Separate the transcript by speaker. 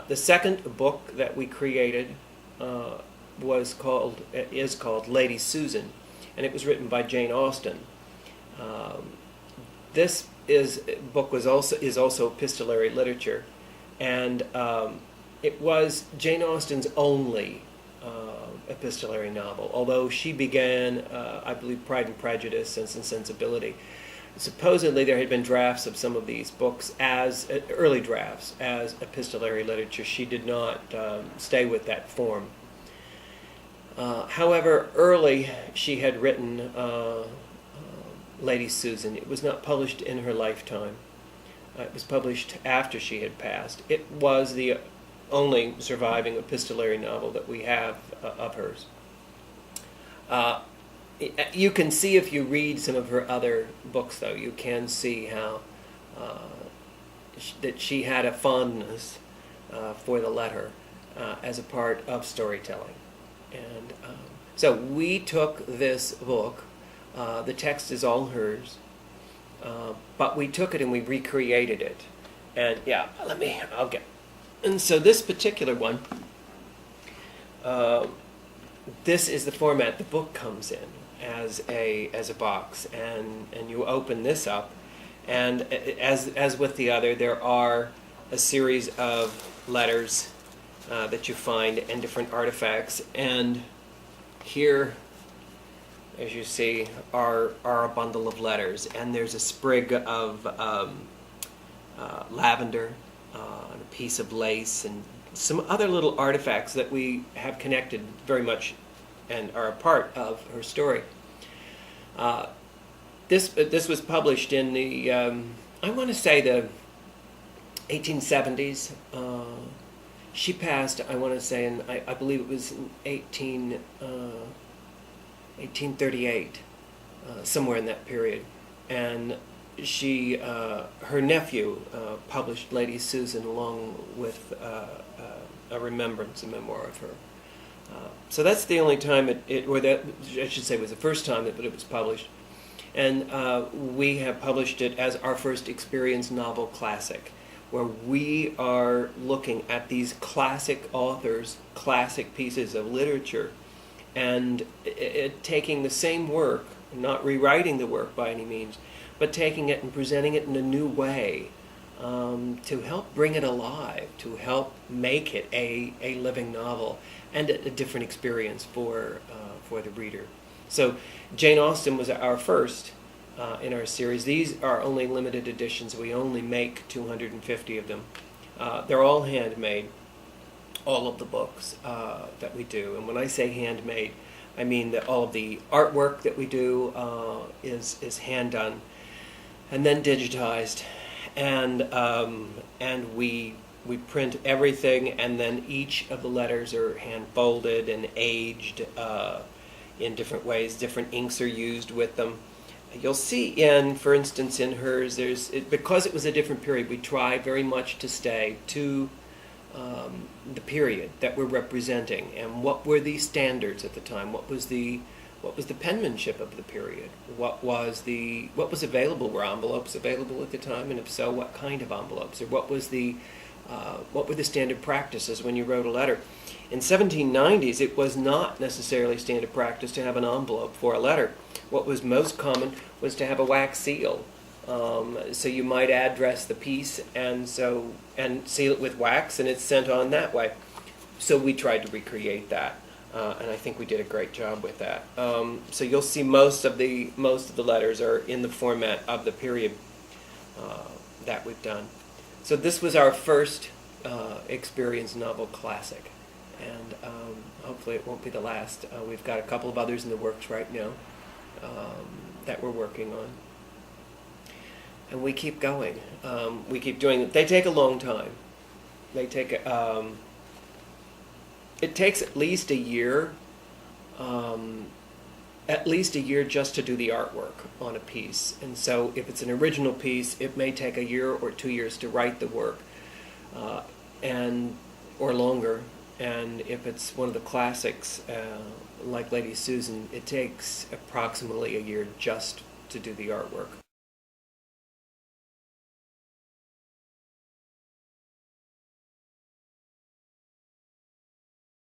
Speaker 1: The second book that we created is called Lady Susan, and it was written by Jane Austen. This book is also epistolary literature, and it was Jane Austen's only epistolary novel, although she began, I believe, Pride and Prejudice, Sense and Sensibility. Supposedly there had been drafts of some of these books as early drafts as epistolary literature. She did not stay with that form. However, early she had written Lady Susan. It was not published in her lifetime. It was published after she had passed. It was the only surviving epistolary novel that we have of hers. You can see, if you read some of her other books, though, you can see how that she had a fondness for the letter as a part of storytelling. And so we took this book. The text is all hers, but we took it and we recreated it. And yeah, and so this particular one, this is the format the book comes in, as a box, and you open this up, and as with the other, there are a series of letters that you find and different artifacts, and here, as you see, are a bundle of letters, and there's a sprig of lavender, and a piece of lace, and some other little artifacts that we have connected very much and are a part of her story. This was published in the, I want to say the 1870s. She passed, I want to say, in, I believe it was in 1838, somewhere in that period. And she, her nephew published Lady Susan along with a remembrance, a memoir of her. So that's the only time or that, I should say, was the first time that it was published. And we have published it as our first experience novel classic, where we are looking at these classic authors, classic pieces of literature, and taking the same work, not rewriting the work by any means, but taking it and presenting it in a new way, to help bring it alive, to help make it a living novel and a different experience for the reader. So Jane Austen was our first in our series. These are only limited editions. We only make 250 of them. They're all handmade, all of the books that we do. And when I say handmade, I mean that all of the artwork that we do is hand done and then digitized, and we print everything, and then each of the letters are hand folded and aged in different ways. Different inks are used with them. You'll see for instance, in hers, because it was a different period, we try very much to stay to the period that we're representing, and what were the standards at the time. What was the penmanship of the period? What was available? Were envelopes available at the time, and if so, what kind of envelopes? Or what were the standard practices when you wrote a letter? In 1790s, it was not necessarily standard practice to have an envelope for a letter. What was most common was to have a wax seal. So you might address the piece and seal it with wax, and it's sent on that way. So we tried to recreate that, and I think we did a great job with that. So you'll see most of the letters are in the format of the period that we've done. So this was our first experience novel classic, and hopefully it won't be the last. We've got a couple of others in the works right now that we're working on. And we keep going. We keep doing it. They take a long time. They take it takes at least a year just to do the artwork on a piece. And so if it's an original piece, it may take a year or 2 years to write the work, or longer. And if it's one of the classics, like Lady Susan, it takes approximately a year just to do the artwork.